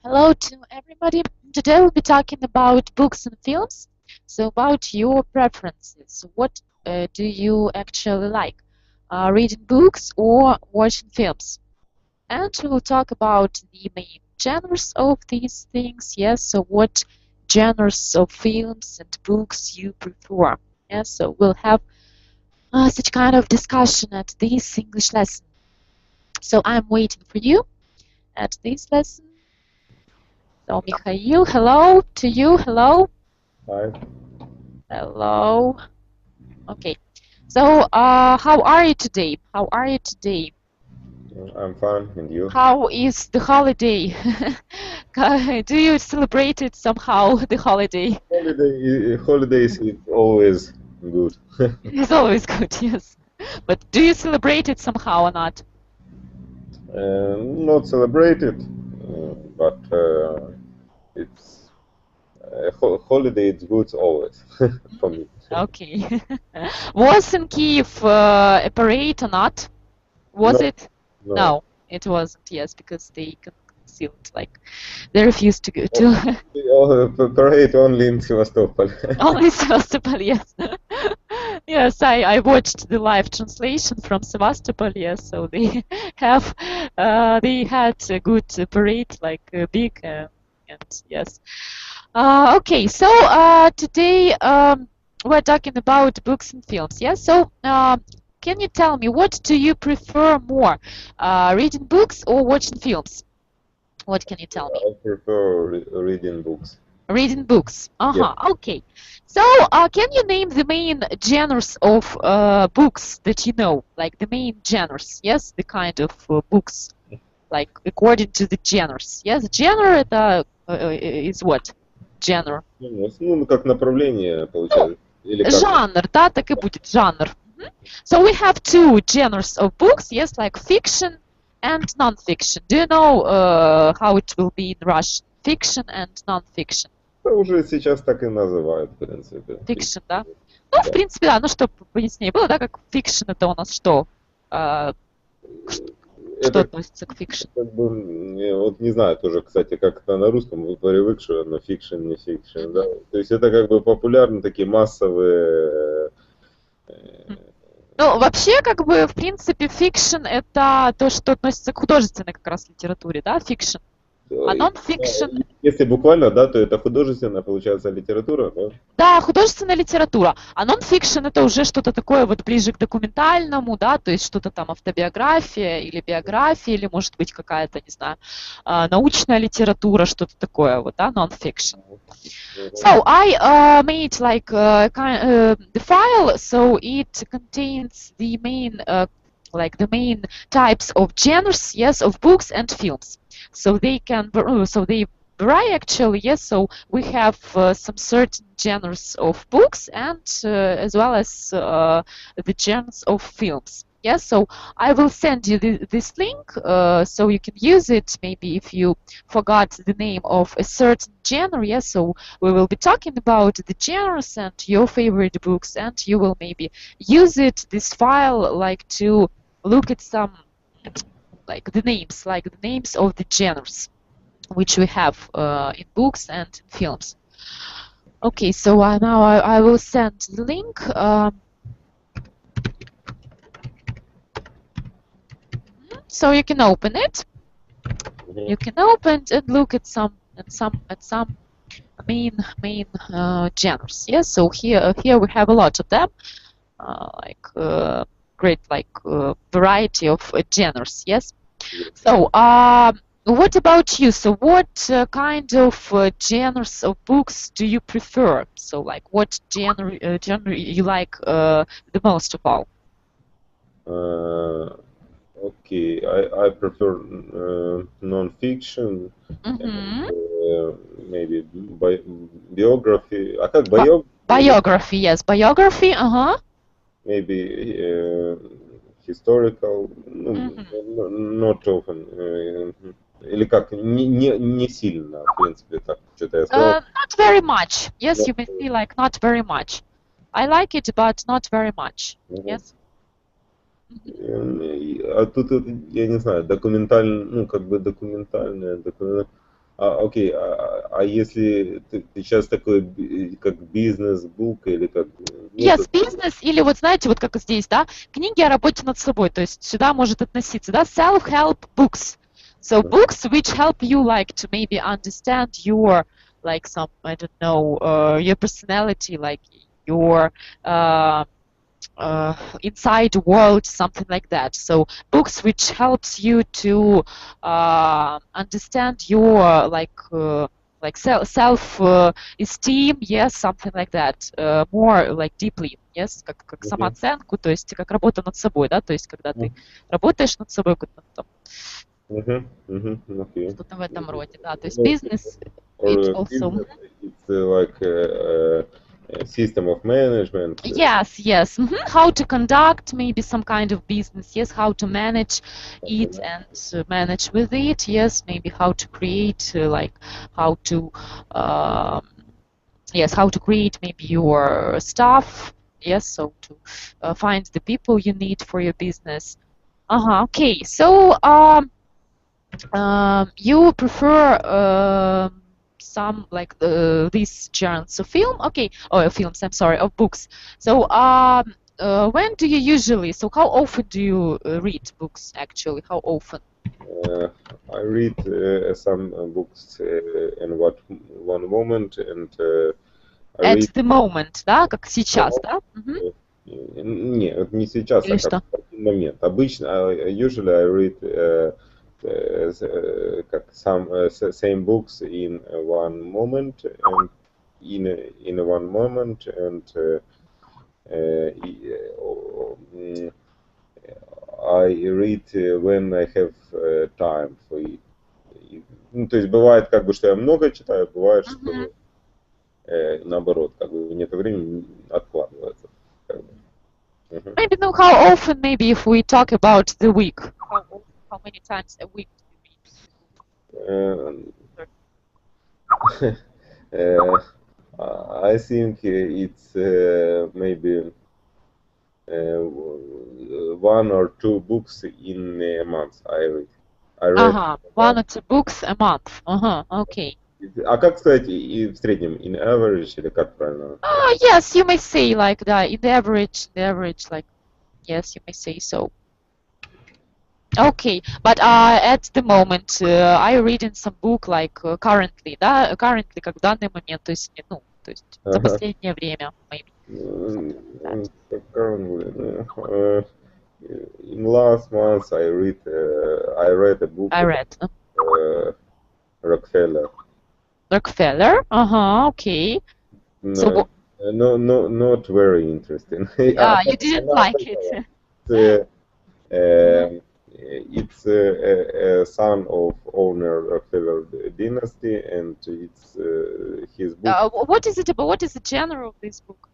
Hello to everybody. Today we'll be talking about books and films. So, about your preferences. What do you actually like? Reading books or watching films? And we'll talk about the main genres of these things. Yes, so what genres of films and books you prefer? Yes, so we'll have such kind of discussion at this English lesson. So, I'm waiting for you at this lesson. So, Mikhail, hello to you. Hello. Hi, Hello. Okay. So, how are you today? How are you today? I'm fine, and you? How is the holiday? Do you celebrate it somehow, the holiday? Holidays is always good. It's always good, yes. But do you celebrate it somehow or not? Not celebrated, but it's holiday. It's good always for me. Okay. Was in Kiev a parade or not? Was No, it? no. No, it wasn't, yes, because they concealed, like, they refused to go to. Parade only in Sevastopol. Only Sevastopol, yes. Yes, I watched the live translation from Sevastopol, yes, so they have they had a good parade, like big and yes. Okay, so today we're talking about books and films, yes? So can you tell me what do you prefer more, reading books or watching films? What can you tell me? I prefer reading books. Reading books. Yes. Uh-huh. Okay. So, can you name the main genres of books that you know? Like the main genres, yes? The kind of books, like according to the genres. Yes, genre это is what? Genre. Ну, как направление Ну, получается. Или как? жанр, да, так и будет, жанр. Мгм. So we have two genres of books, yes, like fiction and non-fiction. Do you know how it will be in Russian? Fiction and non-fiction. Да, уже сейчас так и называют, в принципе. Фикшн, да? Ну, в Да. принципе, да, ну, чтобы пояснее было, да, как фикшн это у нас что? А, что Это относится к фикшн? как бы, вот не знаю тоже, кстати, как это на русском, вы привык, что оно фикшн, не фикшн, да. Мгм. То есть это как бы популярны такие массовые. Мгм. Ну, вообще, как бы, в принципе, фикшн это то, что относится к художественной как раз литературе, да, фикшн. А нон-фикшн Если буквально, да, то это художественная, получается, литература, да? да, художественная литература. А нон-фикшн это уже что-то такое вот ближе к документальному, да, то есть что-то там автобиография или биография, или может быть какая-то, не знаю, научная литература, что-то такое вот, да, non-fiction. So I made like the file, so it contains the main like the main types of genres, yes, of books and films. So they can, so they vary actually, yes. So we have some certain genres of books and as well as the genres of films. Yes, so I will send you this link so you can use it. Maybe if you forgot the name of a certain genre, yes, so we will be talking about the genres and your favorite books, and you will maybe use it, this file, like to look at some like the names of the genres which we have in books and films. Okay, so now I will send the link. So you can open it. You can open and look at some main genres. Yes, so here we have a lot of them, like great like variety of genres. Yes. So what about you? So what kind of genres of books do you prefer? So like what genre you like the most of all? Okay, I prefer non-fiction and Mm-hmm. maybe biography. А как biography? Biography, yes, biography. Uh-huh. Maybe historical. Ну, Mm-hmm. not often. Или как? Не сильно, в принципе, так что-то я сказал. Not very much. Yes, Но, you may see like not very much. I like it, but not very much. мгм. Yes. Mhm. А тут, я не знаю, документальный, ну, как бы документальное, Окей, а если ты сейчас такой, как бизнес-бук или как... Yes, business, или вот знаете, вот как здесь, да, книги о работе над собой, то есть сюда может относиться, да, self-help books. So books which help you like to maybe understand your, like some, I don't know, your personality, like your inside world, something like that. So books which helps you to understand your like self esteem, yes, something like that, more like deeply, yes, как самооценку, то есть как работа над собой, да, то есть когда ты работаешь над собой, там, Okay. что-то в этом роде, да, то есть business, it Or also. business, it's like a system of management. Yes, yes. How to conduct maybe some kind of business. Yes, how to manage it and manage with it. Yes, maybe how to create, like how to, yes, how to create maybe your staff. Yes, so to find the people you need for your business. Okay, so you prefer some like these genres of film, okay, or films, I'm sorry, of books. So when do you usually, so how often do you read books actually? How often? I read some books in one moment, and I At read... the moment, да, как сейчас, да? Нет, не сейчас, Или а как что? в один момент. Обычно, usually I read как same books in one moment, and in one moment, and I read when I have time for it. Ну, то есть бывает как бы, что я много читаю, бывает, что наоборот, как бы нет времени, откладывается. Как бы. Maybe no, how often, maybe if we talk about the week, how many times a week do you read? I think it's maybe one or two books in a month I read. One or two books a month. Okay. А как сказать и в среднем? In average или как правильно? Yes, you may say like that. In the average, like, yes, you may say so. Okay, but at the moment, I reading some book like currently, да, currently, как в данный момент, то есть, ну, то есть за последнее время, maybe. Currently, in last month I read a book. I read. Rockefeller. Rockefeller. Okay. No, So not very interesting. you didn't like it. It's a son of owner Rockefeller dynasty, and it's his book. What is it about? What is the genre of this book?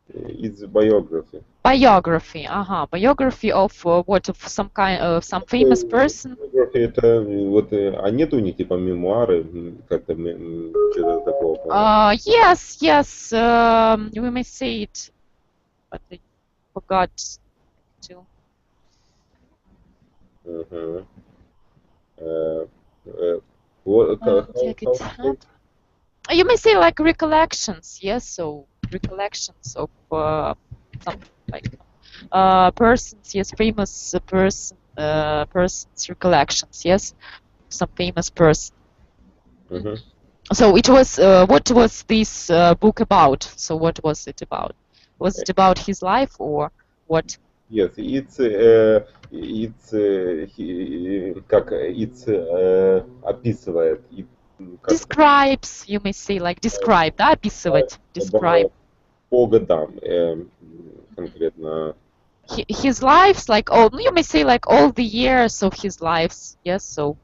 It's a biography. Biography. Biography of what? Of some kind of some famous person? Biography это вот, а нет у них типа мемуары, как-то что-то такого. Yes, we may say it, but I forgot to. Take it up. You may say like recollections, yes. So recollections of some like persons, yes, famous persons recollections, yes, some famous person. So it was what was this book about? So what was it about? Was it about his life or what? Yes, описывает. Describes, you may say like describe, да, описывать, describe. По годам конкретно. His lives, like all, you may say like all the years of his lives, yes, so.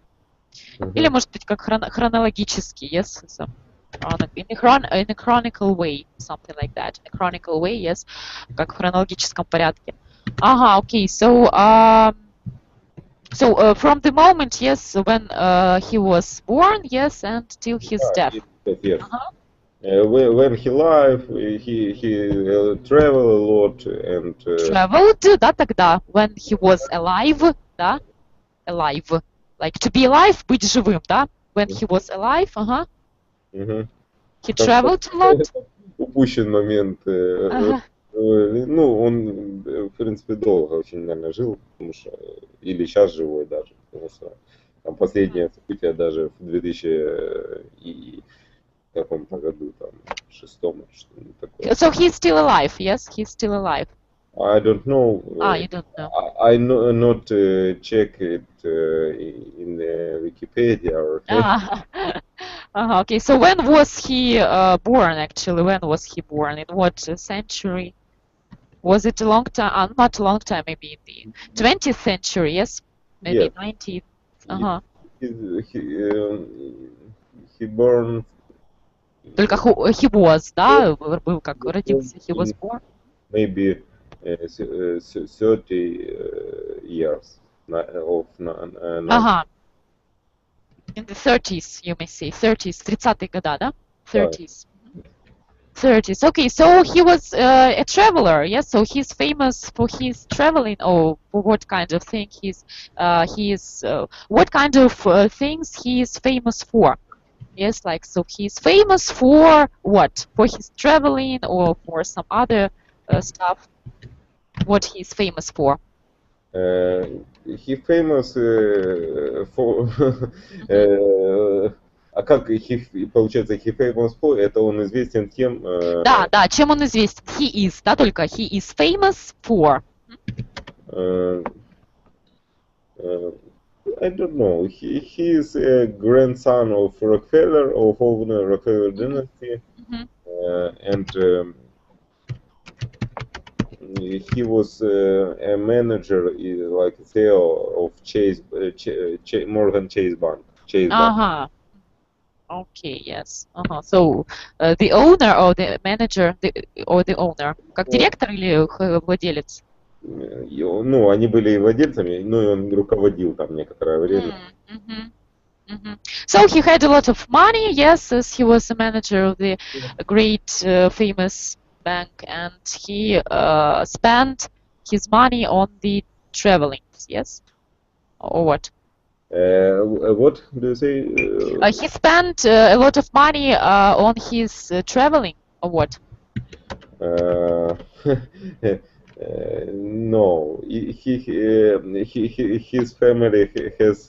Или может быть как хронологически, yes, so. In a chronicle way, something like that. In a chronicle way, yes, как в хронологическом порядке. Okay, so from the moment, yes, when he was born, yes, and till his death. Yes. When he alive, he traveled a lot and traveled, да, тогда, when he was alive, да, alive, like to be alive, быть живым, да, when he was alive, Мгм. he Там traveled a lot. упущен момент. Ага. Ну, он, в принципе, долго очень, наверное, жил, потому что, или сейчас живой даже, потому что там последнее событие даже в 2000 и каком-то году, там, шестом, что-нибудь такое. So he's still alive, yes? He's still alive. I don't know. You don't know. I not check it in Wikipedia or. Okay, so when was he born, actually? When was he born? In what century? Was it a long time? Not a long time, maybe in the 20th century, yes? Maybe Yes. 19th. He born. Только he was, да? Был как родился. He was born. Maybe 30 years of. In the 30s, you may say. 30s, 30-е года, да? 30s. 30s. Okay, so he was a traveler, yes? So he's famous for his traveling, or for what kind of thing what kind of things he is famous for? Yes, like, so he's famous for what? For his traveling or for some other stuff? What he's famous for? He famous for. А как получается he famous for? Это он известен тем. Да, чем он известен? He is, да, только he is famous for. I don't know. He is a grandson of Rockefeller, of owner Rockefeller dynasty, and he was a manager, like CEO of Morgan Chase Bank. Okay, yes. So the owner or the manager or the owner, как директор или владелец? Ну, они были владельцами, ну и он руководил там некоторое время. So he had a lot of money, yes, as he was a manager of the great famous bank, and he spent his money on the traveling, yes? Or what? What do you say? He spent a lot of money on his traveling, or what? No, his family has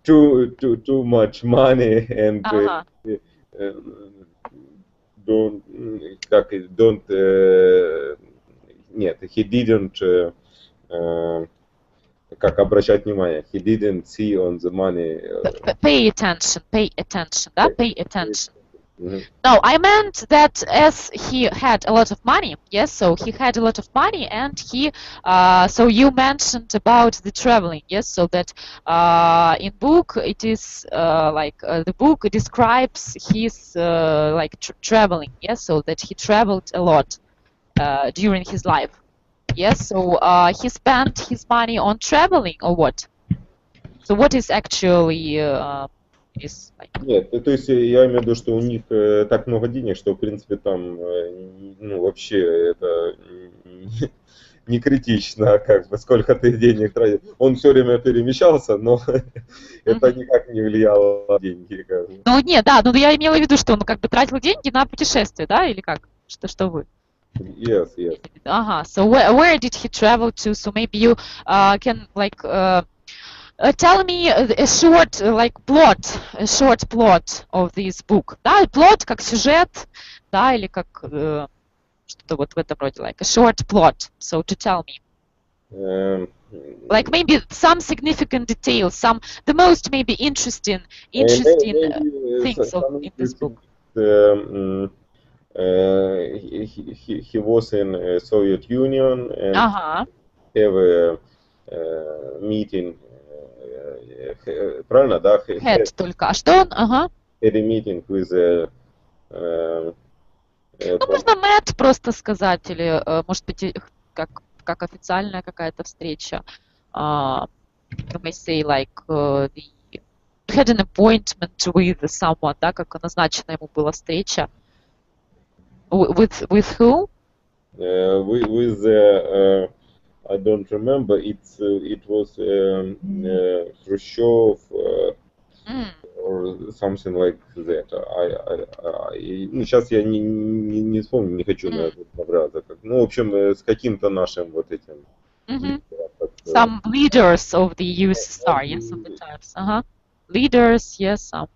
too much money and нет, he didn't как обращать внимание, he didn't see on the money. Pay attention, да, pay attention. No, I meant that as he had a lot of money, yes, so he had a lot of money, and he, so you mentioned about the traveling, yes, so that in book it is like the book describes his like traveling, yes, so that he traveled a lot during his life, yes, so he spent his money on traveling, or what? So what is actually Нет, то есть я имею в виду, что у них так много денег, что в принципе там, ну вообще это не критично, как бы сколько ты денег тратишь. Он все время перемещался, но это никак не влияло на деньги. Как бы. Ну нет, да, ну я имела в виду, что он как бы тратил деньги на путешествие, да, или как? Что вы? Yes. So where did he travel to? So maybe you can like tell me a short plot of this book. Да, plot как сюжет, да, или как что-то вот в этом роде, like a short plot. So to tell me. Like maybe some significant details, the most maybe interesting things in this book. He was in Soviet Union and have a meeting. Правильно, да? Had только. А что он? Had a meeting with ну, можно met просто сказать, или, может быть, как официальная какая-то встреча. You may say, like, had an appointment with someone, да, как назначена ему была встреча. With who? With the I don't remember. It was Khrushchev or something like that. Ну, сейчас я не вспомню, не хочу на это набраться. Ну, в общем, с каким-то нашим вот этим. Some leaders of the USSR, yes, of the times. Leaders, yes, some.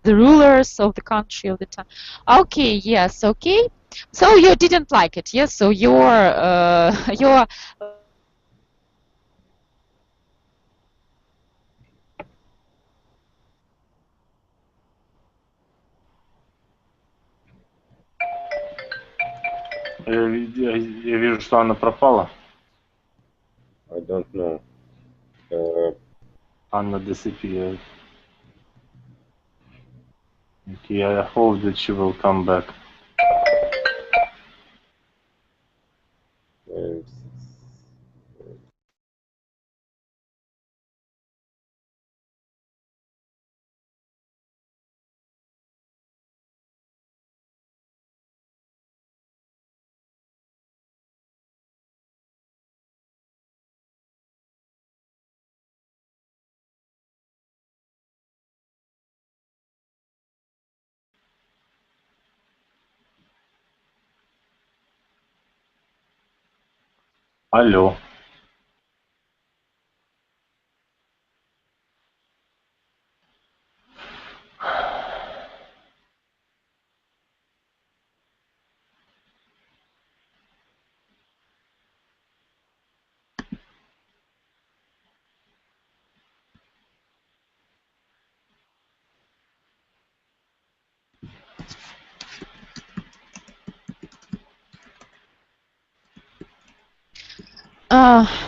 The rulers of the country of the time. Okay, yes, okay. So you didn't like it, yes? So your Я вижу, что она пропала. I don't know. Anna disappeared. Okay, I hope that she will come back. Алло.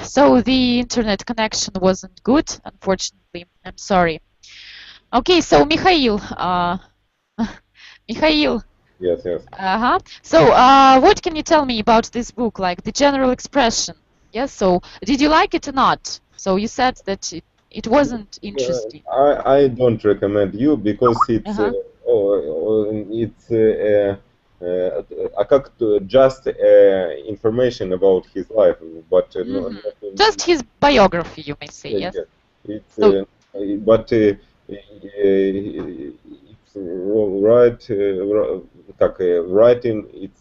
So the internet connection wasn't good, unfortunately. I'm sorry. Okay, so Mikhail. Mikhail. Yes, yes. So what can you tell me about this book, like the general expression? Yes, so did you like it or not? So you said that it wasn't interesting. I don't recommend you because it's just information about his life, but just his biography, you may say, yes. It's but it's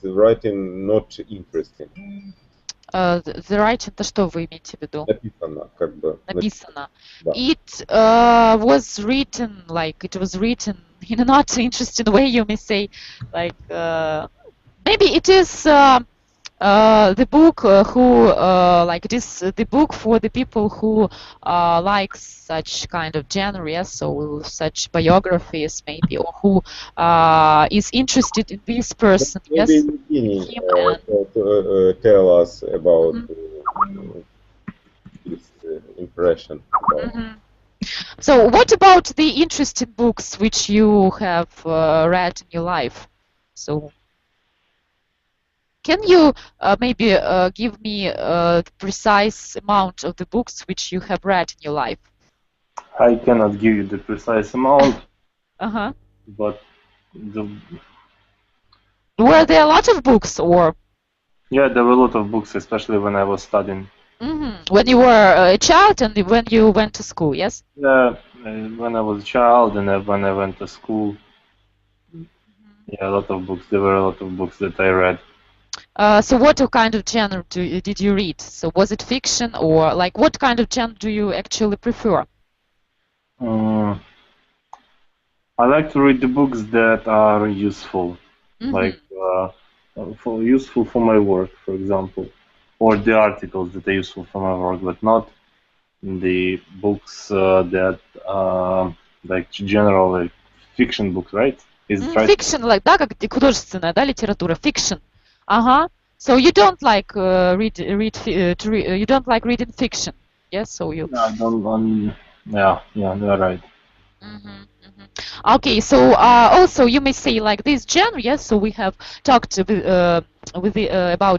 writing not interesting. The writing, то что вы имеете в виду? Написано, как бы. Написано. It was written in a not interesting way, you may say. Like maybe it is the book it is the book for the people who like such kind of genre, yes, so such biographies maybe, or who is interested in this person, yes. Tell us about this impression. So what about the interesting books which you have read in your life? So can you maybe give me the precise amount of the books which you have read in your life? I cannot give you the precise amount. But were there a lot of books, or? Yeah, there were a lot of books, especially when I was studying. When you were a child and when you went to school, yes? Yeah, when I was a child and when I went to school. Yeah, a lot of books. There were a lot of books that I read. So what kind of genre did you read? So was it fiction, or like what kind of genre do you actually prefer? I like to read the books that are useful, like useful for my work, for example, or the articles that are useful for my work, but not the books that like general like fiction books, right? Is it right? Fiction, like, да, как художественная, да, литература, fiction. So you don't like you don't like reading fiction, yes? So you. No, I don't. Yeah, you're right. Okay, so also you may say like this genre, yes. So we have talked about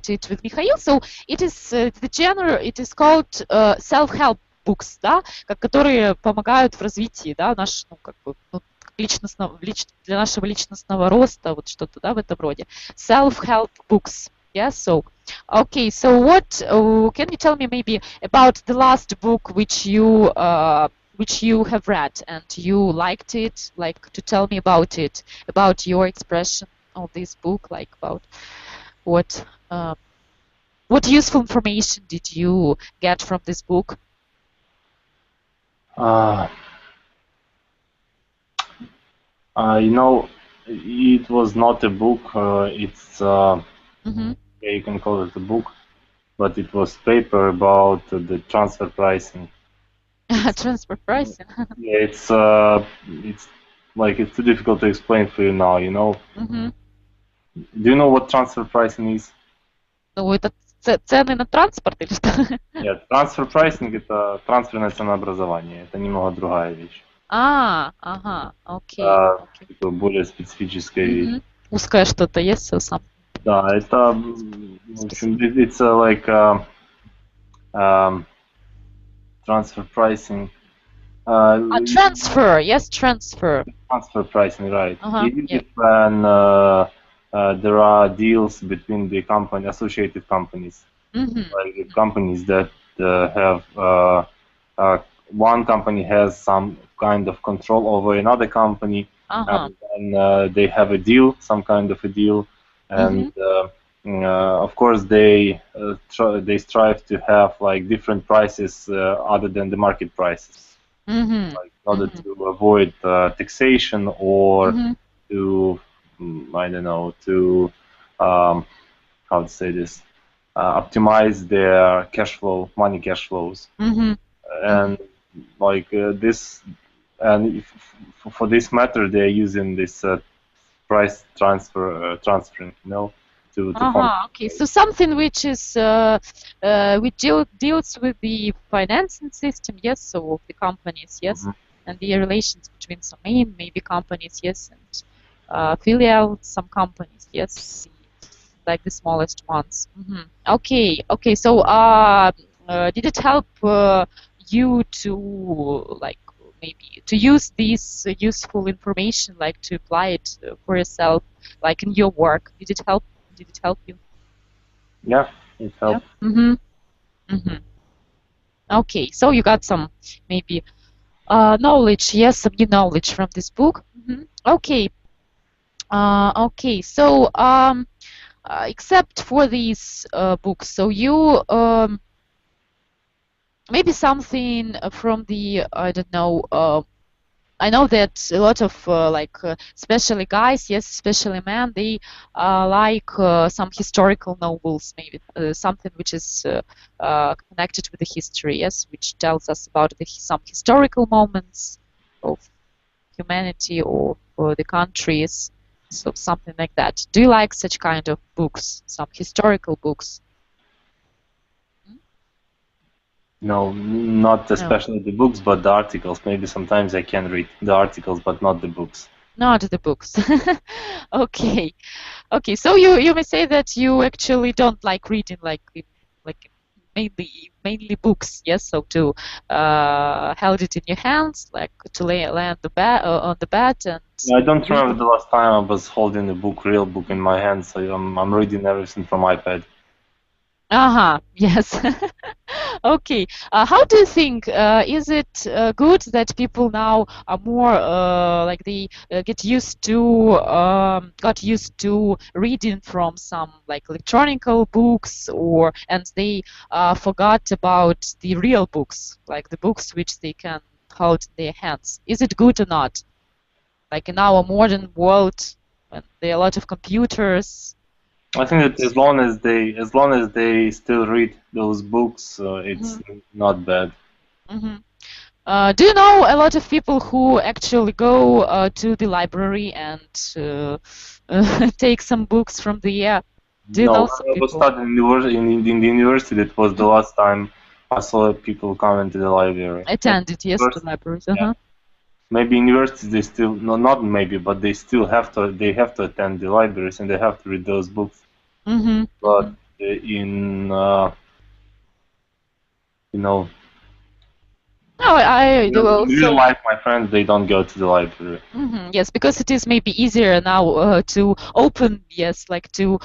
it with Mikhail. So it is the genre. It is called self-help books, да, которые помогают в развитии, да, для нашего личностного роста, вот что-то, да, в этом роде. Self-help books, yes. So Okay, so what can you tell me maybe about the last book which you have read and you liked it, like to tell me about it, about your expression of this book, like about what what useful information did you get from this book? Uh, you know, it was not a book. It's Mm-hmm. yeah, you can call it a book, but it was paper about the transfer pricing. Transfer pricing. Yeah, it's like it's too difficult to explain for you now. You know, Mm-hmm. do you know what transfer pricing is? Ну, это цены на транспорт или что? Нет, transfer pricing это трансферное ценообразование. Это немного другая вещь. Ага, окей, окей. Такое более специфическая вещь. Мгм. Узкое что-то есть сам. Да, это, в общем, it's like transfer pricing. Transfer, yes, transfer. Transfer pricing, right. Uh-huh, You use yeah. it when there are deals between the company, associated companies, Мгм. like the companies that have one company has some kind of control over another company, Ага. and they have a deal, some kind of a deal, and of course they they strive to have like different prices other than the market prices, Мгм. like in order to avoid taxation or Мгм. to I don't know, to how to say this, optimize their cash flow, money cash flows, Мгм. and like this, and for this matter they're using this price transferring, you know, to fund. Ага, okay. So something which is which deals with the financing system, yes, so of the companies, yes, and the relations between some main maybe companies, yes, and filial some companies, yes, like the smallest ones. Okay, okay. So did it help you to like maybe to use this useful information, like to apply it for yourself, like in your work? Did it help? Did it help you? Yeah, it Yeah. helps. Okay, so you got some maybe knowledge, yes, some new knowledge from this book. Okay. Okay. So except for these books, so you maybe something from the I don't know. I know that a lot of especially guys, yes, especially men, they like some historical novels, maybe something which is connected with the history, yes, which tells us about some historical moments of humanity or the countries, so something like that. Do you like such kind of books, some historical books? No, not No. especially the books, but the articles. Maybe sometimes I can read the articles, but not the books. Not the books. Okay. Okay. So you may say that you actually don't like reading like mainly books, yes. So to held it in your hands, like to lay on the bed and I don't read remember it. the last time I was holding a book, real book in my hand, so I'm reading everything from iPad. Yes. Okay. How do you think? Is it good that people now are more like they got used to reading from some like electronical books, or and they forgot about the real books, like the books which they can hold in their hands? Is it good or not? Like in our modern world, when there are a lot of computers. I think that as long as they still read those books, it's not bad. Do you know a lot of people who actually go to the library and take some books from the Do you No, know when some I was people? studying in the university, that was the last time I saw people come into the library. Attended, yes, to libraries. Yeah. Maybe universities they still no, not maybe, but they still have to attend the libraries and they have to read those books. But in you know, No, I do In real also. life, my friends, they don't go to the library. Yes, because it is maybe easier now to open, yes, like to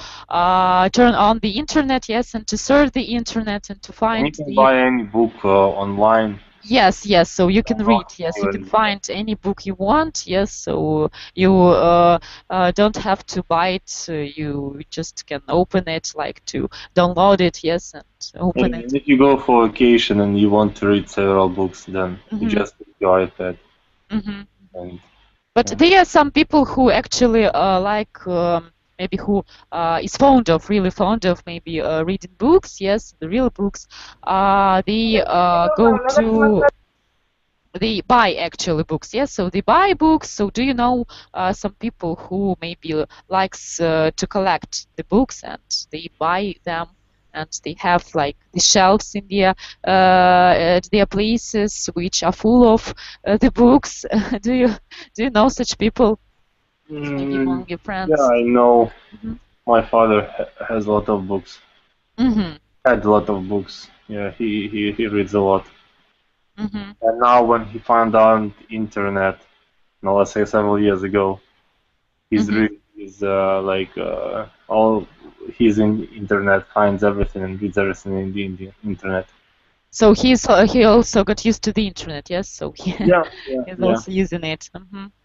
turn on the internet, yes, and to surf the internet and to And you find can the. buy any book online. Yes, yes. So you can read. Almost Yes, you can anywhere. find any book you want. Yes, so you don't have to buy it. You just can open it, like to download it. Yes, and open it. And if you go for vacation and you want to read several books, then you hmm just take your iPad hmm and But yeah. there are some people who actually like maybe who is fond of, really fond of maybe reading books. Yes, the real books. They go to. They buy actually books, yes, so they buy books. So do you know some people who maybe likes to collect the books and they buy them and they have like the shelves in at their places which are full of the books. Do you know such people maybe Mm, among your yeah, friends? I know. hmm My father has a lot of books. hmm Had a lot of books. Yeah, he reads a lot. hmm And now when he found out internet, no, let's say several years ago, he's hmm read his like all his in internet finds everything and reads everything in the internet. So he also got used to the internet, yes, so Yeah, yeah, he's yeah, also using it.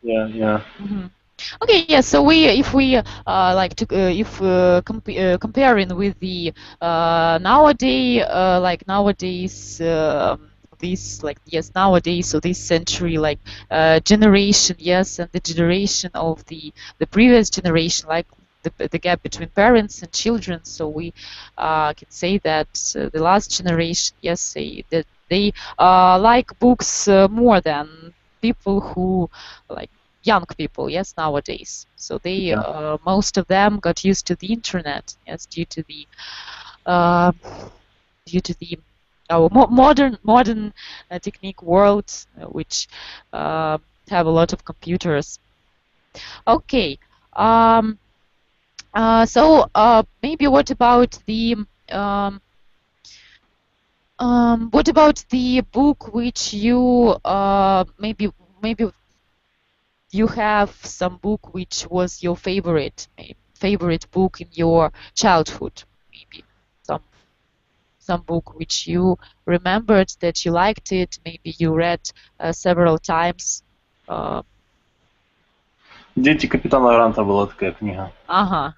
yeah, yeah. Okay, yeah. So if we like to if comparing with the nowadays this like yes nowadays, so this century, like generation, yes, and the generation of the previous generation, like the gap between parents and children. So we can say that the last generation, yes, that they like books more than people who like young people, yes, nowadays. So they Yeah. most of them got used to the internet, yes, uh, due to the our modern technique world, which have a lot of computers. Okay. Um, so maybe um, what about the book which you maybe you have some book which was your favorite book in your childhood, maybe some book which you remembered that you liked it, maybe you read several times. Uh, Дети капитана Гранта была такая книга. uh-huh.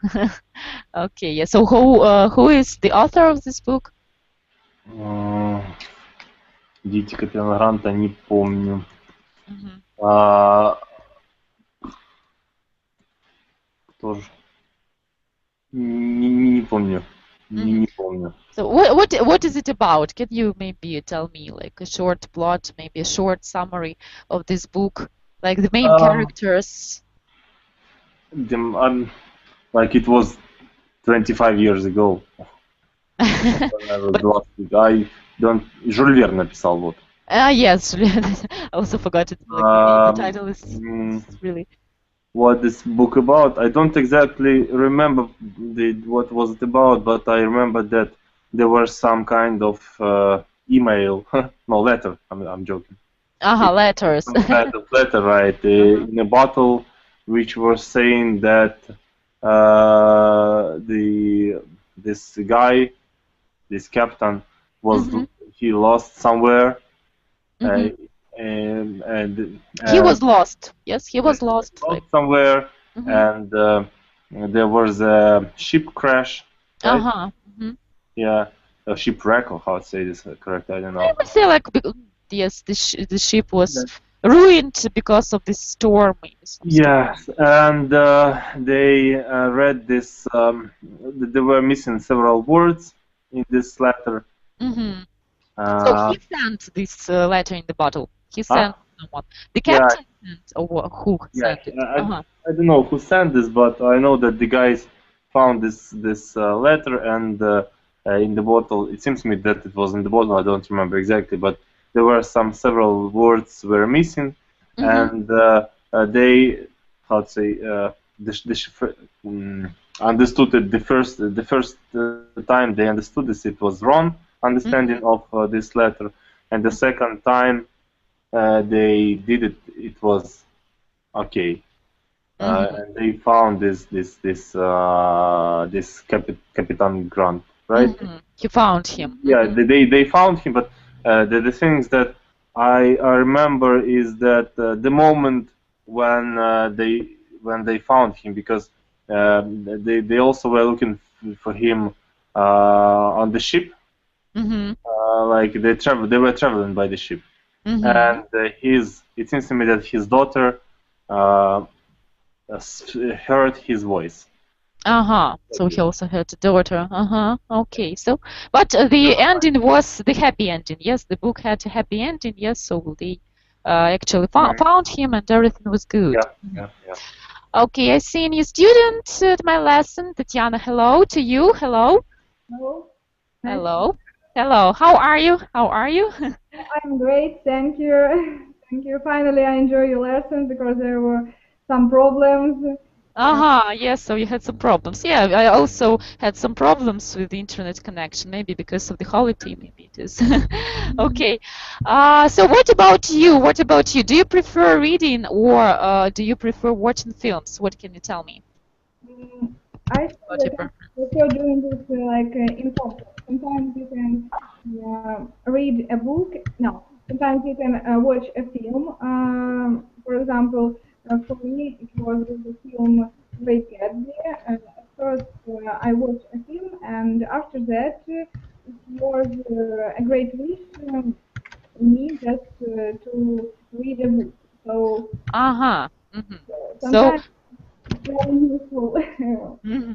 Okay, yeah. So who is the author of this book? Дети капитана Гранта не помню. Mhm. Тоже не помню. Не помню. So what is it about? Can you maybe tell me like a short plot, maybe a short summary of this book, like the main characters? Like it was 25 years ago. When I was last week. Жюль Верн написал, вот. Yes, I also forgot it. Like the title is really. What this book about? I don't exactly remember what was it about, but I remember that there was some kind of email, no letter. I'm joking. Letters. Some kind of letter, right, in a bottle, which was saying that this guy, this captain, was he lost somewhere, and He was lost. Yes, he was lost. Like somewhere, and there was a ship crash. Right? Yeah, a shipwreck, or how to say this correct? I don't know. I would say like yes, the ship was ruined because of this storm. Yes, and they read this. They were missing several words in this letter. So he sent this letter in the bottle. He sent someone. The captain sent, or who sent it? I don't know who sent this, but I know that the guys found this letter, and in the bottle. It seems to me that it was in the bottle. I don't remember exactly, but there were several words were missing, and they, how to say, understood it the first time they understood this. It was wrong understanding of this letter, and the second time they did it, it was okay. And they found this Capitan Grant, right? You found him. Yeah, they found him, but the things that I remember is that the moment when they found him, because they also were looking for him on the ship, like they were traveling by the ship, and it seems to me that his daughter heard his voice. So he also had a daughter. Okay. So, but the ending was the happy ending. Yes, the book had a happy ending. Yes, so they actually found him and everything was good. Yeah. Okay, I see a new student at my lesson. Tatiana, hello to you. Hello. Hello. Hello. How are you? I'm great, thank you. Thank you. Finally, I enjoy your lessons because there were some problems. Yes, so you had some problems. Yeah, I also had some problems with the internet connection, maybe because of the holiday, maybe it is. Okay. So what about you? Do you prefer reading or do you prefer watching films? What can you tell me? I feel that I prefer doing this in focus. Sometimes you can read a book. No, sometimes you can watch a film. For example, for me, it was the film Great Gatsby. At first, I watched a film, and after that, it was a great wish in me just to read a book. So sometimes it's very useful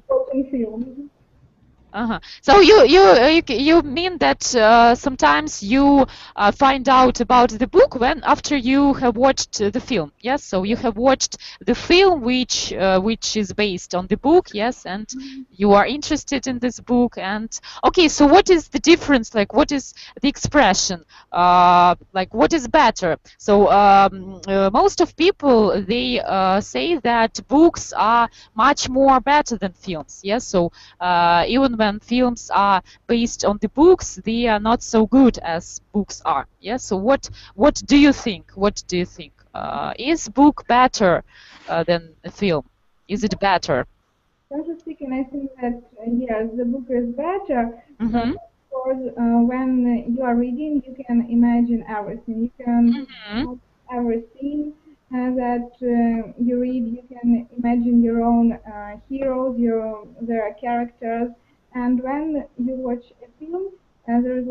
watching films. So you mean that sometimes you find out about the book when after you have watched the film, yes? So you have watched the film which is based on the book, yes, and you are interested in this book. And okay, so what is the difference? Like, what is the expression? Like, what is better? So most of people they say that books are much more better than films, yes. So even when films are based on the books, they are not so good as books are. Yes. So what do you think? Is book better than a film? Is it better? Frankly speaking, I think that yes, the book is better. Of course, when you are reading, you can imagine everything. You can every scene that you read. You can imagine your own heroes, their characters. And when you watch a film, there is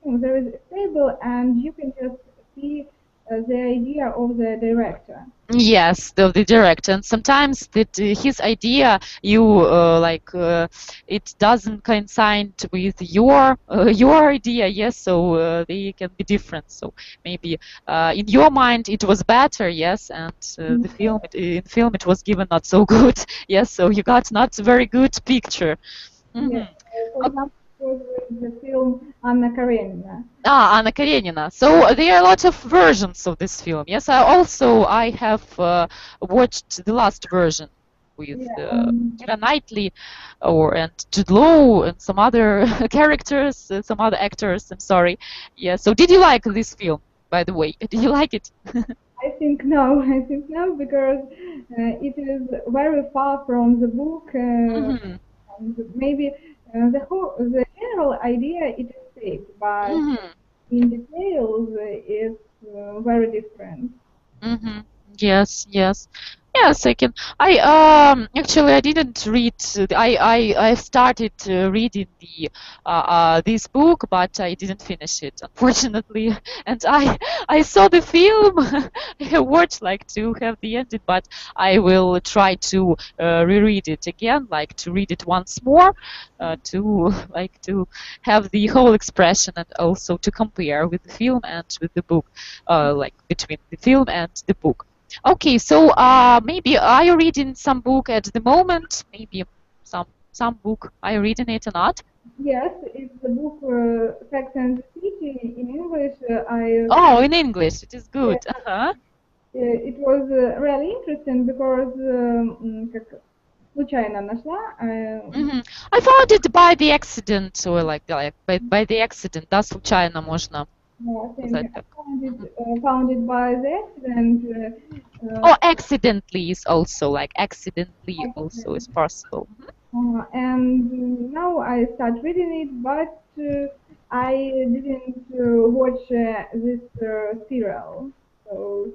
there is a table, and you can just see the idea of the director. Yes, the director, and sometimes that his idea it doesn't coincide with your idea. Yes, so they can be different. So maybe in your mind it was better, yes, and the film it was given not so good. Yes, so you got not very good picture. Yes, for example, the film Anna Karenina. Anna Karenina. So there are a lot of versions of this film. Yes, I have watched the last version with Keira Knightley and Jude Law and some other characters, some other actors. I'm sorry. Yeah. So did you like this film, by the way? Did you like it? I think no. Because it is very far from the book. And maybe the general idea it is safe, but in details it's very different. Yes. I can. Actually I didn't read. I started reading this book, but I didn't finish it, unfortunately. And I saw the film. I watched to have the ending, but I will try to reread it again, to read it once more, to have the whole expression and also to compare with the film and with the book, between the film and the book. Okay, so maybe are you reading some book at the moment? Maybe some book. Are you reading it or not? Yes, it's the book Sex and the City in English. In English, it is good. It was really interesting because случайно нашла. I found it by the accident, or by the accident. Да, случайно можно. I think Сказать I так. found it by the accident. Oh, accidentally is also like accidentally also is Accident. possible. And now I start reading it, but I didn't watch this serial. So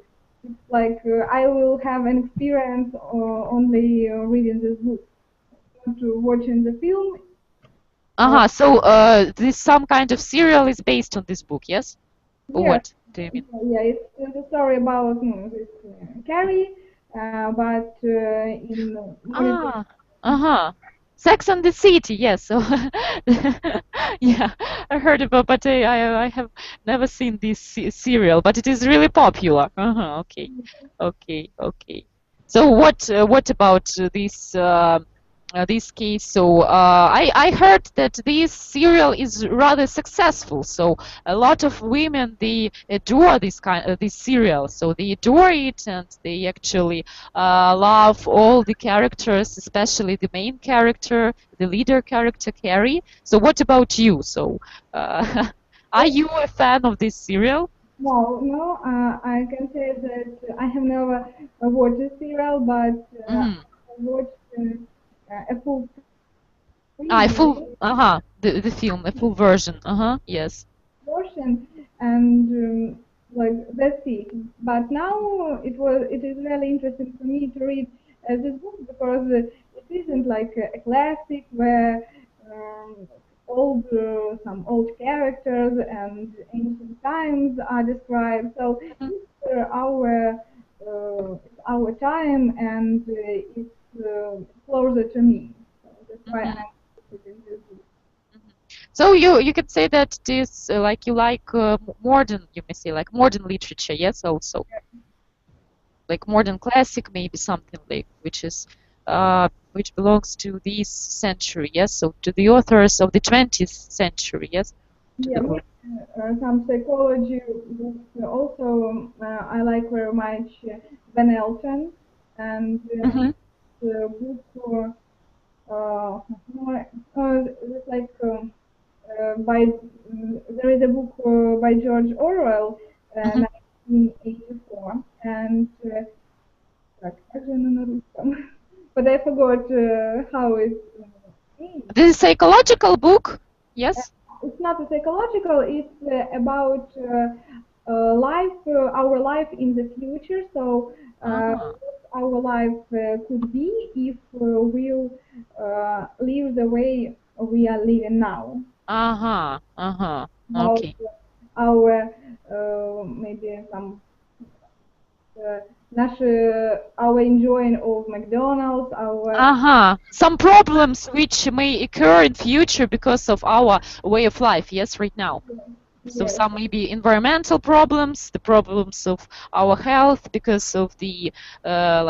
it's like I will have an experience only reading this book, not watching the film. So this some kind of serial is based on this book, yes? Or Yes, what do you mean? yeah, it's the story about this Carrie, but in monitor. Ah, Sex and the City, yes. So, yeah, I heard about, but I have never seen this serial, but it is really popular. Okay, okay. So what about this case? So I heard that this serial is rather successful. So a lot of women they adore this serial. So they adore it and they actually love all the characters, especially the main character, the leader character, Carrie. So what about you? So are you a fan of this serial? No, no, I can say that I have never watched a serial, but I watched a full A full, preview the film, a full version. Yes. version, and like that's it. But now it is really interesting for me to read this book because it isn't like a classic where some old characters and ancient times are described. So it's our time and it's closer to me. So that's why I'm interested in this book. So you could say that this like you like modern, you may say like modern literature, yes, also like modern classic, maybe something like which belongs to this century, yes, so to the authors of the 20th century, yes, to Yeah, the some psychology books also I like very much Van Elton and the book it's like there is a book by George Orwell, 1984, and так, как же она на русском? But I forgot how it is. this is psychological book, yes. It's not a psychological. It's about life, our life in the future. So what our life could be if we'll live the way we are living now. About Okay. our maybe some our enjoying of McDonald's, our Some problems which may occur in future because of our way of life, yes, right now. So yes, some maybe environmental problems, the problems of our health because of the the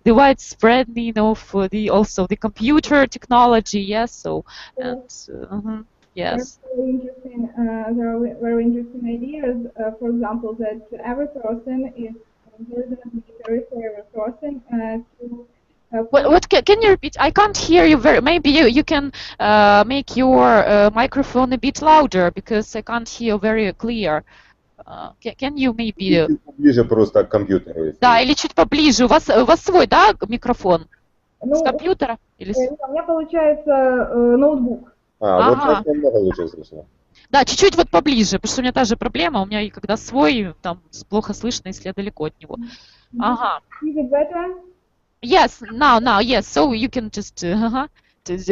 widespread of the also the computer technology, yes. So and yes. very interesting. There are very interesting ideas. For example, that every person is there is an obligatory for every person to Can you repeat? I can't hear you very. Maybe you can make your microphone a bit louder because I can't hear very clear. Can you maybe? Ближе просто к компьютеру. Если... Да, или чуть поближе. У вас свой, да, микрофон? С Ну, компьютера? Или у меня получается ноутбук. Вот сейчас намного лучше слышно. Да, чуть-чуть вот поближе, потому что у меня та же проблема. У меня и когда свой, там плохо слышно, если я далеко от него. Is it better? Yes, now, yes. So you can just a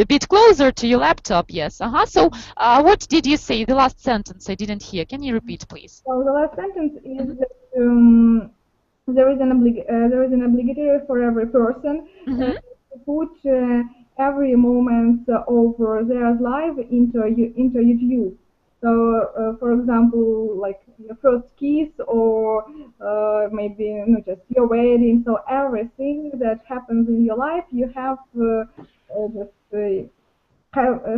bit closer to your laptop. Yes. So what did you say? The last sentence I didn't hear. Can you repeat, please? So the last sentence is that there is an obligatory for every person to put every moment of their life into YouTube. So, for example, like your first kiss, or maybe just your wedding. So everything that happens in your life, you have just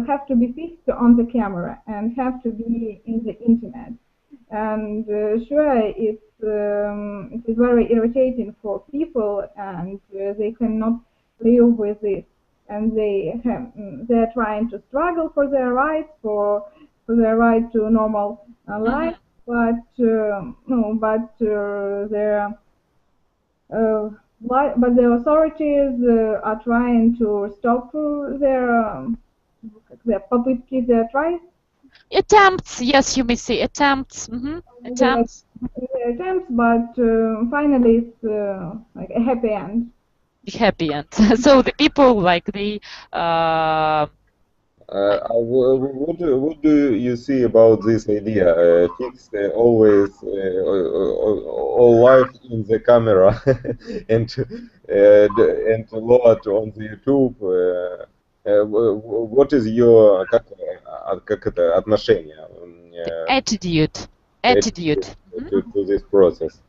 have to be fixed on the camera and have to be in the internet. And sure, it is very irritating for people, and they cannot live with it, and they're trying to struggle for their rights, for their right to normal life, but no, but the but the authorities are trying to stop their попытки, their tries. Attempts, yes, you may say attempts. Attempts. Their attempts, but finally it's like a happy end. Happy end. So the people like they. What do you see about this idea? Fix always all life in the camera and load on the YouTube. What is your как это отношение? Attitude. To this process.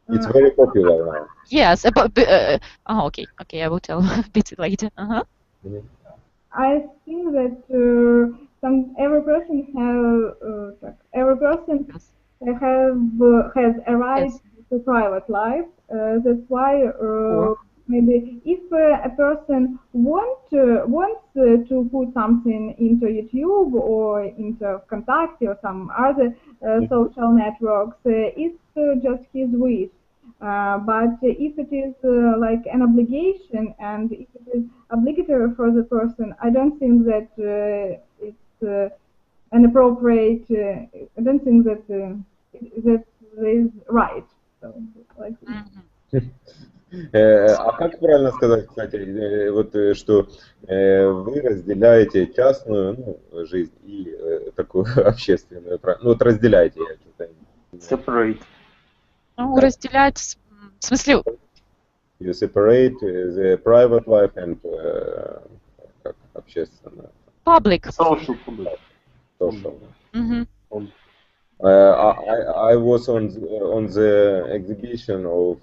It's very popular now. Yes, but okay, I will tell a bit later. I think that every person has a right to private life. That's why maybe if a person wants to put something into YouTube or into Contact or some other social networks, it's just his wish. But if it is like an obligation and if it is obligatory for the person, I don't think that it's an appropriate. I don't think that that is right. So, like А как правильно сказать, кстати, вот что вы разделяете частную жизнь и такую общественную, ну вот разделяете, я считаю. Separate. Ну, разделять, в смысле... You separate the private life and как общественное. Public. Social public. Social. I was on the exhibition of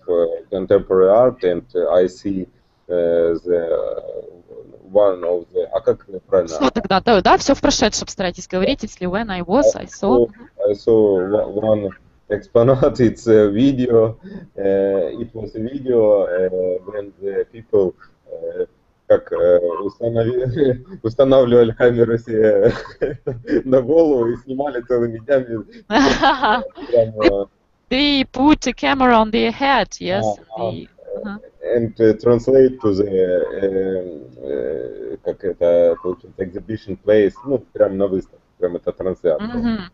contemporary art and I see the one of the... А как правильно? Что тогда? Да, все в прошедшем старайтесь говорить, если when I was, I saw. I saw one exponent, it's a video. It was a video when the people как устанавливали камеру себе на голову и снимали целыми днями. They put a camera on their head, yes. And translate to the как это получается exhibition place, ну прям на выставке, прям это трансляция.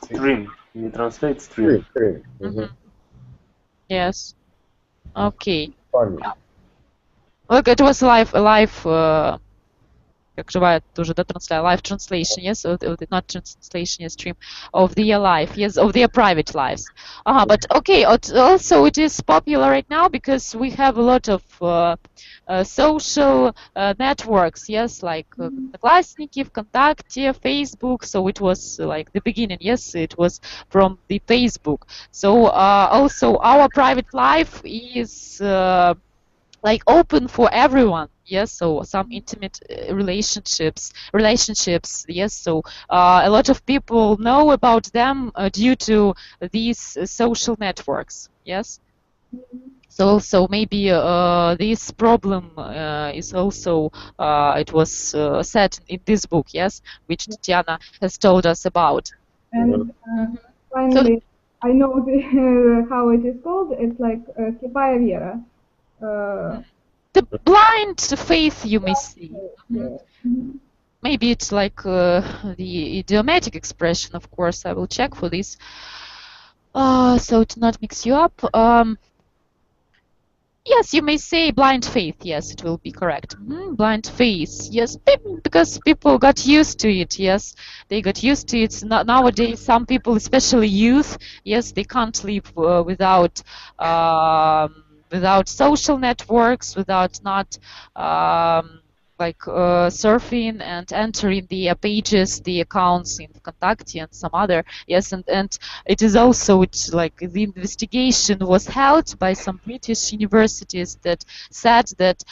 Stream. You translate stream. Yes. Okay. Funny. Look, it was live, как живая тоже, да, live translation, yes, not translation, yes, stream of their life, yes, of their private lives. But okay, also it is popular right now because we have a lot of social networks, yes, like Одноклассники, ВКонтакте, Facebook. So it was like the beginning, yes, it was from the Facebook. So also our private life is like open for everyone, yes. So some intimate relationships, yes. So a lot of people know about them due to these social networks, yes. So maybe this problem is also it was said in this book, yes, which Tatiana has told us about. And finally, I know how it is called. It's like слепая вера. The blind faith, you may say. Maybe it's like the idiomatic expression, of course. I will check for this. So to not mix you up. Yes, you may say blind faith. Yes, it will be correct. Blind faith. Yes, because people got used to it. Yes, they got used to it. Nowadays, some people, especially youth, yes, they can't live without social networks, without not surfing and entering the pages, the accounts in Contact and some other, yes, and it is also like the investigation was held by some British universities that said that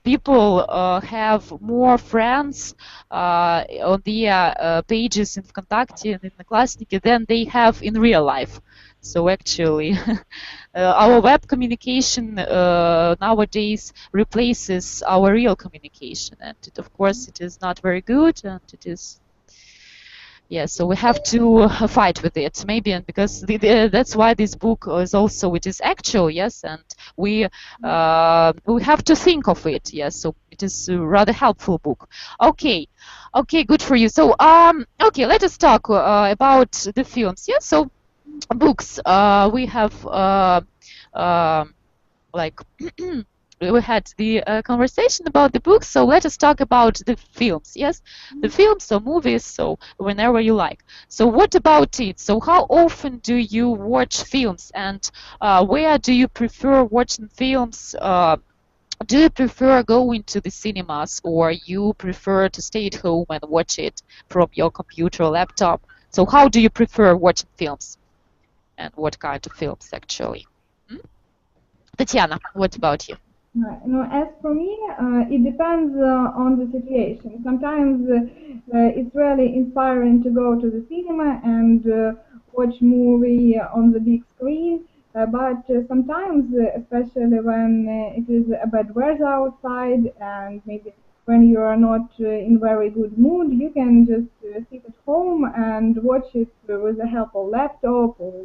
people have more friends on their pages in Contact and in Одноклассники than they have in real life. So actually, our web communication nowadays replaces our real communication, and of course it is not very good, and it is Yeah, so we have to fight with it, maybe, and because that's why this book is also, it is actual, yes, and we have to think of it, yes. So it is a rather helpful book. Okay, okay, good for you. So okay, let us talk about the films. Yes, so books. We have like. We had the conversation about the books, so let us talk about the films. Yes, the films or movies, so whenever you like. So what about it? So how often do you watch films, and where do you prefer watching films? Do you prefer going to the cinemas, or you prefer to stay at home and watch it from your computer or laptop? So how do you prefer watching films, and what kind of films actually? Tatiana, what about you? As for me, it depends on the situation. Sometimes it's really inspiring to go to the cinema and watch movie on the big screen. But sometimes, especially when it is a bad weather outside and maybe when you are not in very good mood, you can just sit at home and watch it with the help of laptop or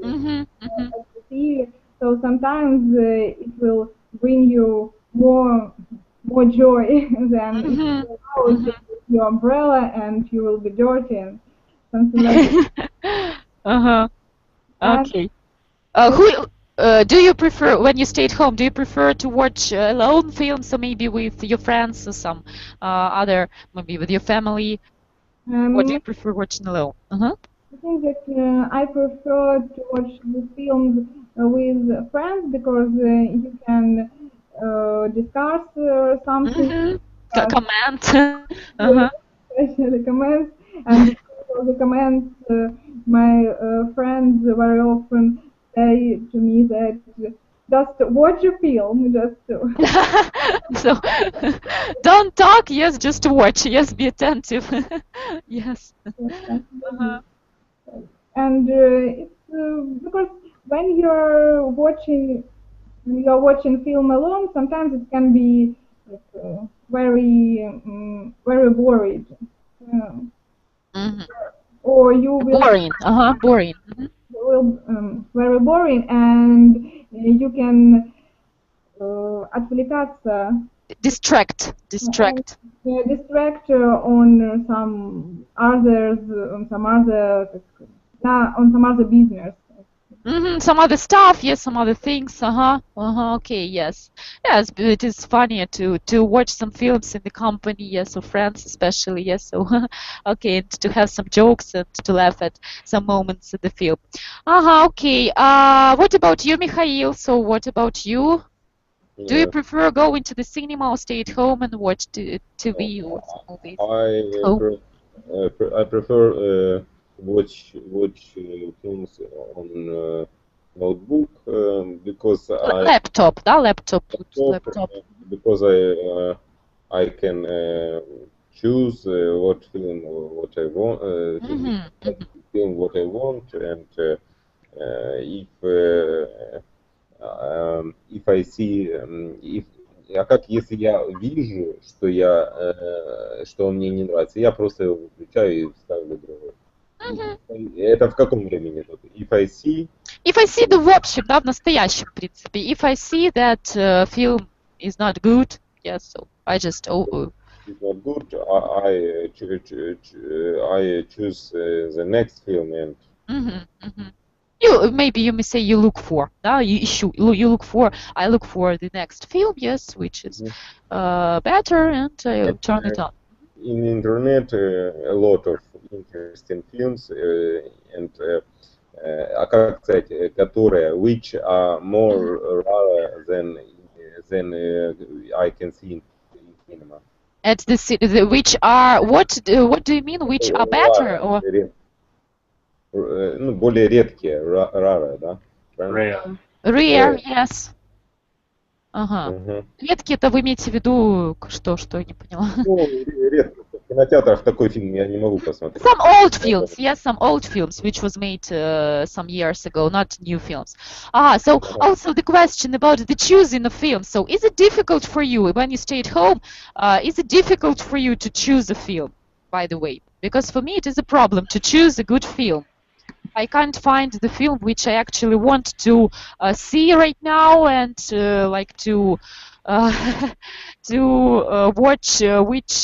TV. So sometimes it will bring you more joy than if you go out with your umbrella and you will be dirty and something like that. Okay. Who do you prefer when you stay at home? Do you prefer to watch alone films, or maybe with your friends, or some other, maybe with your family? Or do you prefer watching alone? I think that I prefer to watch the films with friends because you can discuss something. Comment. Especially comments, and because of the comments, my friends very often say to me that just watch a film, just So don't talk, yes, just watch, yes, be attentive. Yes. And it's because when you're watching film alone, sometimes it can be like, very boring. Or you will boring. Boring. very boring, and you can отвлекаться. Distract. Distract on some others, on some other business. Some other stuff, yes, some other things. Okay, yes, yes. But it is funnier to watch some films in the company, yes, of friends, especially, yes. So, okay, and to have some jokes and to laugh at some moments in the film. Okay. What about you, Mikhail? So, what about you? Do you prefer going to the cinema or stay at home and watch TV or movies? I prefer watch films on notebook because laptop, because I can choose what film what I want, film what I want, and if I see как если я вижу, что мне не нравится, я просто его выключаю и ставлю другой. Это в каком времени? If I see the в общем, да, в настоящем, в принципе. If I see that film is not good, yes, so I just it's not good, I choose the next film and maybe you may say you look for, да, you look for, I look for the next film, yes, which is better, and I turn it on. In internet, a lot of interesting films, and как сказать, которые which are more rare than I can see in cinema. At the which are what do you mean? Which are better or? Ну, более редкие, rare, да? Rare. Rare, yes. Редкие, это вы имеете в виду что я не поняла? Ну, редко. В кинотеатрах такой фильм я не могу посмотреть. Some old films, yes, some old films, which was made some years ago, not new films. So also the question about the choosing of films. So is it difficult for you when you stay at home? Is it difficult for you to choose a film by the way, because for me it is a problem to choose a good film. I can't find the film which I actually want to see right now, and like to to watch which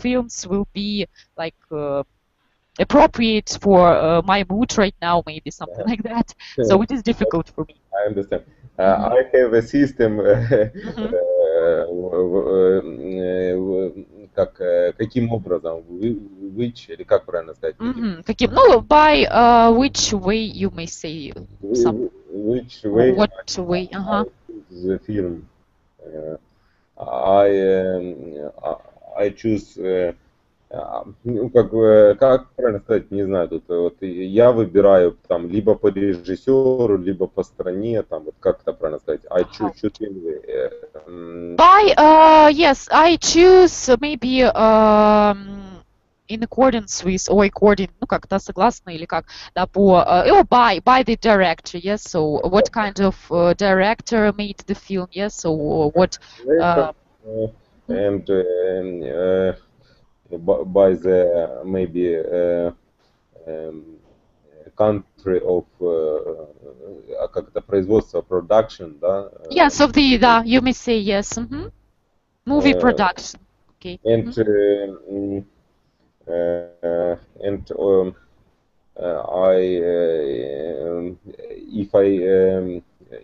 films will be like appropriate for my mood right now, maybe something like that. So it is difficult for me. I understand. I have a system, как, каким образом, which, или как правильно сказать? Каким? Ну, by which way you may say some. Which way? What way? The film. I choose. Ну, как правильно сказать, не знаю, тут вот я выбираю там либо по режиссеру, либо по стране, там вот как это правильно сказать, I choose. By yes, I choose maybe in accordance with or according, ну как, да, согласно или как, да, по by the director, yes. So what kind of director made the film, yes. So what and by the maybe country of как это производство, production, да? Yes, of the, да, you may say yes. Movie production. Okay. And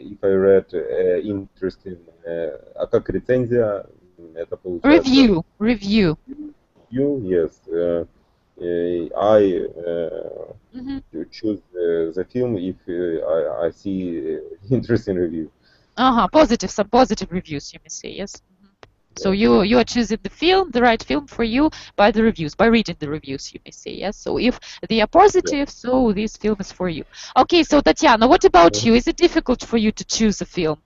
if I read interesting, а как рецензия это получается? Review. Yes. I choose the film if I see interesting review. Some positive reviews, you may say, yes. So you are choosing the right film for you by the reviews, by reading the reviews, you may say, yes. So if they are positive, so this film is for you. Okay, so Tatiana, what about you? Is it difficult for you to choose a film?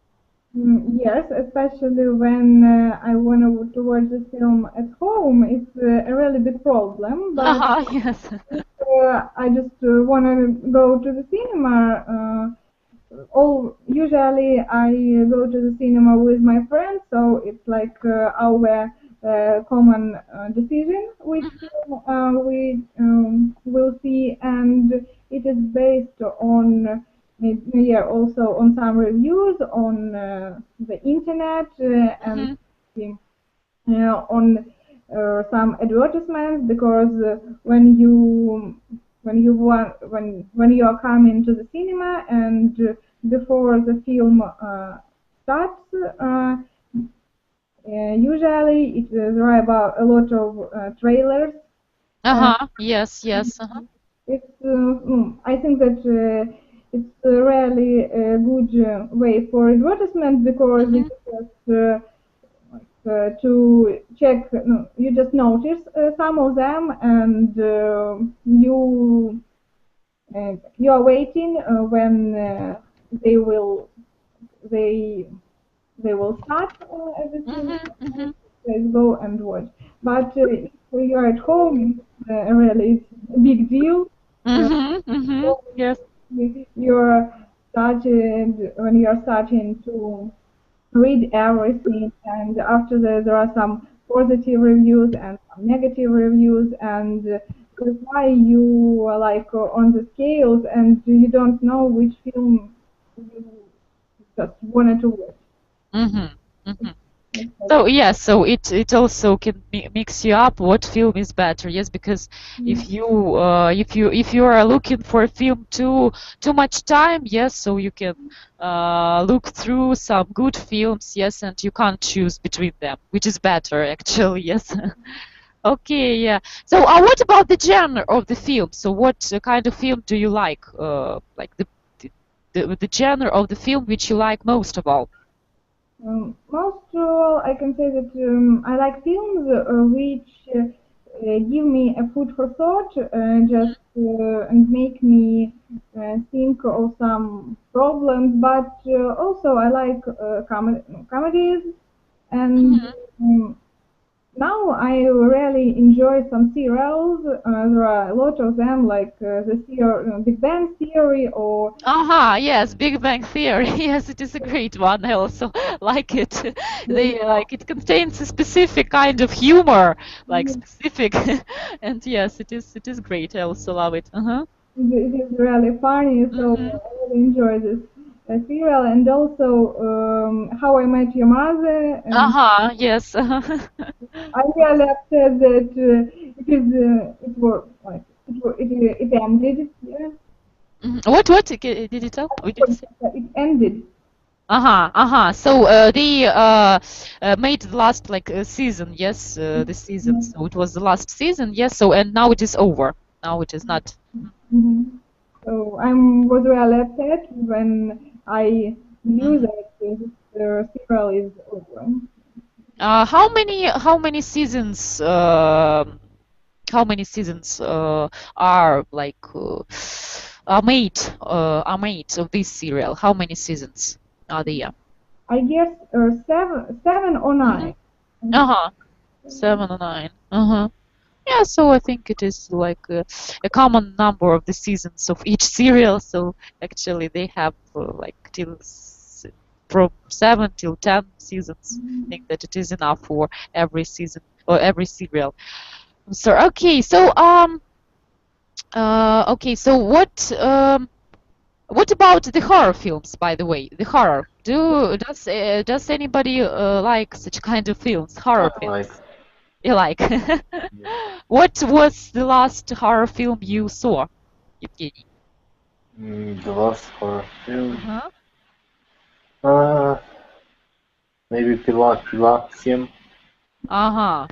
Yes, especially when I want to watch the film at home. It's a really big problem. But yes. I just want to go to the cinema. Usually I go to the cinema with my friends, so it's like our common decision which film we will see, and it is based on also on some reviews on the internet and on some advertisements, because when you are coming to the cinema and before the film starts, usually there are about a lot of trailers. Yes. It's I think that it's really a good way for advertisement, because you just to check, you just notice some of them, and you are waiting when they will start everything. Let's go and watch. But if you are at home, really it's a big deal. Yes. When you're starting to read everything, and after that there are some positive reviews and some negative reviews, and that's why you are like on the scales and you don't know which film you just wanted to watch. So yes, so it also can mix you up what film is better, yes, because if you are looking for a film too much time, yes, so you can look through some good films, yes, and you can't choose between them, which is better actually, yes. Okay, yeah. So what about the genre of the film? So what kind of film do you like the genre of the film which you like most of all? Most of all, I can say that I like films which give me a food for thought, and make me think of some problems. But also I like comedies, and now I really enjoy some serials. There are a lot of them, like Big Bang Theory or. Yes, Big Bang Theory. Yes, it is a great one. I also like it. They like it contains a specific kind of humor, like specific, and yes, it is great. I also love it. It is really funny, so I really enjoy this serial, and also How I Met Your Mother. Yes. I'm really upset that it ended. Yeah. What? Did you tell? We did say. It ended. So they made the last like season, yes, this season. So it was the last season, yes. So and now it is over. Now it is not. So I was really upset when I knew that this serial is over. How many seasons? How many seasons are like are made of this serial? How many seasons are there? I guess seven or nine. 7 or 9. Yeah, so I think it is like a common number of the seasons of each serial. So actually, they have like from 7 till 10 seasons. I think that it is enough for every season or every serial. So okay, so what about the horror films, by the way? The horror. Does anybody like such kind of films? Horror films. You like? What was the last horror film you saw, Evgeny? The last horror film. Maybe Pila 7.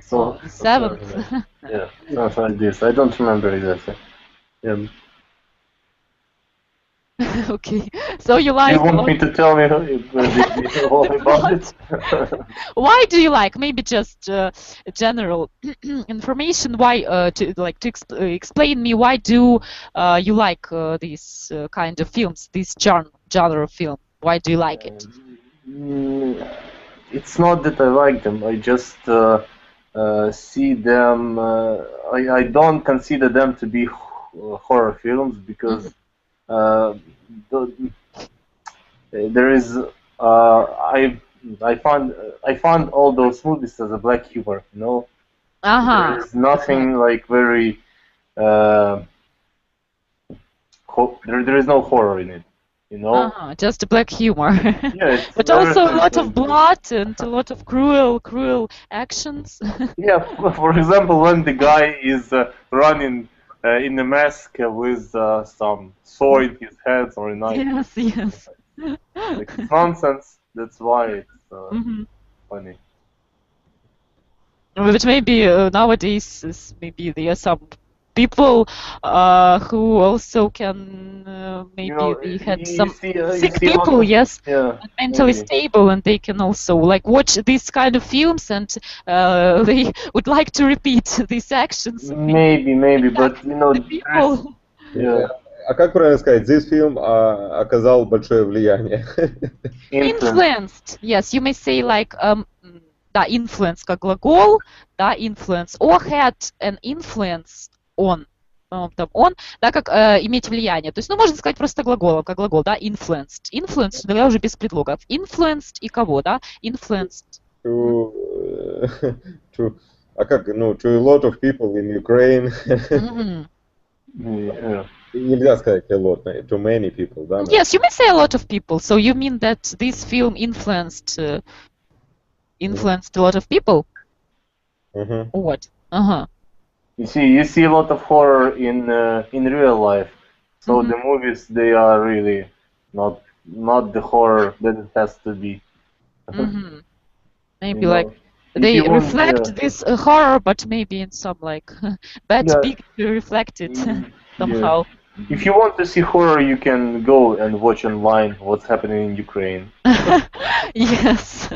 So the 7th. Yeah, something like this. I don't remember exactly. Yeah. Okay, so you like. You want me to tell me all about it? Why do you like? Maybe just general information. Why to explain me why do you like these kind of films, this genre of film? Why do you like it? It's not that I like them. I just see them. I don't consider them to be horror films because. There is I found all those movies as a black humor, you know. There is nothing like very there is no horror in it, you know. Just a black humor. Yeah, but also a lot of blood and a lot of cruel actions. Yeah, for example, when the guy is running in a mask with some saw in his head or a knife. Yes. Like, it's nonsense. That's why it's funny. But maybe nowadays, maybe there are some people who also can maybe they had some sick people, yes, mentally stable, and they can also like watch these kind of films, and they would like to repeat these actions. Maybe, but you know, people. Yeah. А как правильно сказать, this film оказал большое влияние? Influenced, yes, you may say like да, influence как глагол, да, influence, or had an influence on, да, как иметь влияние. То есть, ну, можно сказать просто глаголом, как глагол, да, influenced. Influenced, да, уже без предлогов. Influenced и кого, да? Influenced. А как, ну, to a lot of people in Ukraine. Нельзя сказать a lot, to many people, да? Yes, you may say a lot of people. So you mean that this film influenced a lot of people? Or what? You see a lot of horror in real life. So the movies, they are really not the horror that it has to be. Maybe you like they reflect this horror, but maybe in some like bad picture reflected somehow. If you want to see horror, you can go and watch online what's happening in Ukraine. Yes,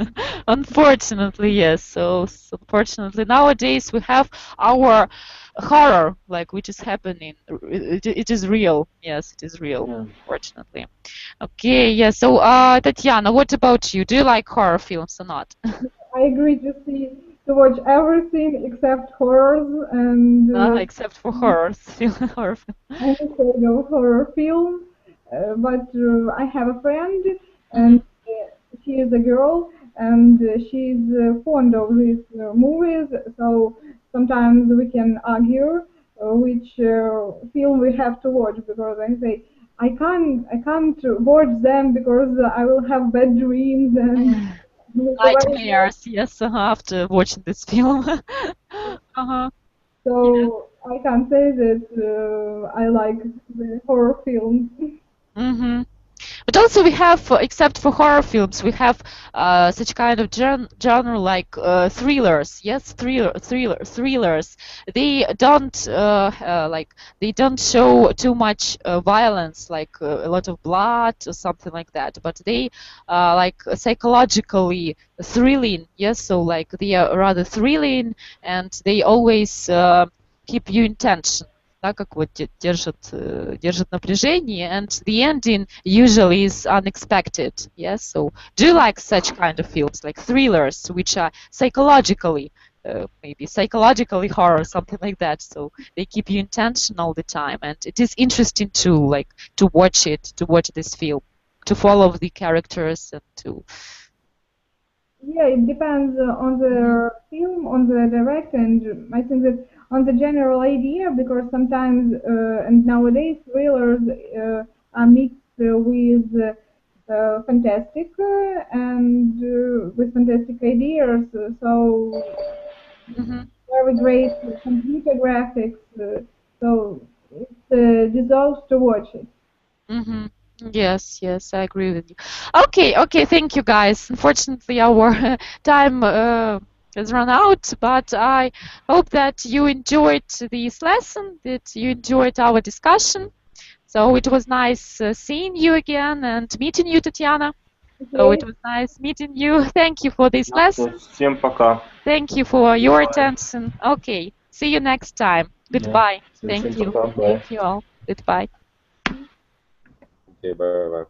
unfortunately, yes. So unfortunately, nowadays we have our horror, like which is happening. It is real. Yes, it is real. Unfortunately. Okay. Yeah. So, Tatiana, what about you? Do you like horror films or not? I agree to to watch everything except horrors and except for horrors, horror film. I'm afraid of horror film. But I have a friend, and she is a girl, and she's fond of these movies. So sometimes we can argue which film we have to watch, because I say I can't watch them because I will have bad dreams and Nightmares, yes, after watching this film. So I can't say that I like the horror films. But also we have, except for horror films, we have such kind of genre like thrillers. Yes, thrillers. They don't they don't show too much violence, like a lot of blood or something like that. But they like psychologically thrilling. Yes, so like they are rather thrilling, and they always keep you in tension. Да, как вот держит напряжение, and the ending usually is unexpected. Yes, so do you like such kind of films, like thrillers, which are psychologically, maybe psychologically horror, something like that? So they keep you in tension all the time, and it is interesting to watch this film, to follow the characters and to. Yeah, it depends on the film, on the director, and I think that on the general idea, because sometimes and nowadays thrillers are mixed with fantastic and with fantastic ideas. So very great computer graphics. So it deserves to watch it. Yes, I agree with you. Okay, thank you guys. Unfortunately, our time has run out, but I hope that you enjoyed this lesson, that you enjoyed our discussion. So it was nice seeing you again and meeting you, Tatiana. So it was nice meeting you. Thank you for this lesson. Всем пока. Thank you for your attention. Okay, see you next time. Goodbye. Thank you. Thank you all. Goodbye. Okay, bye.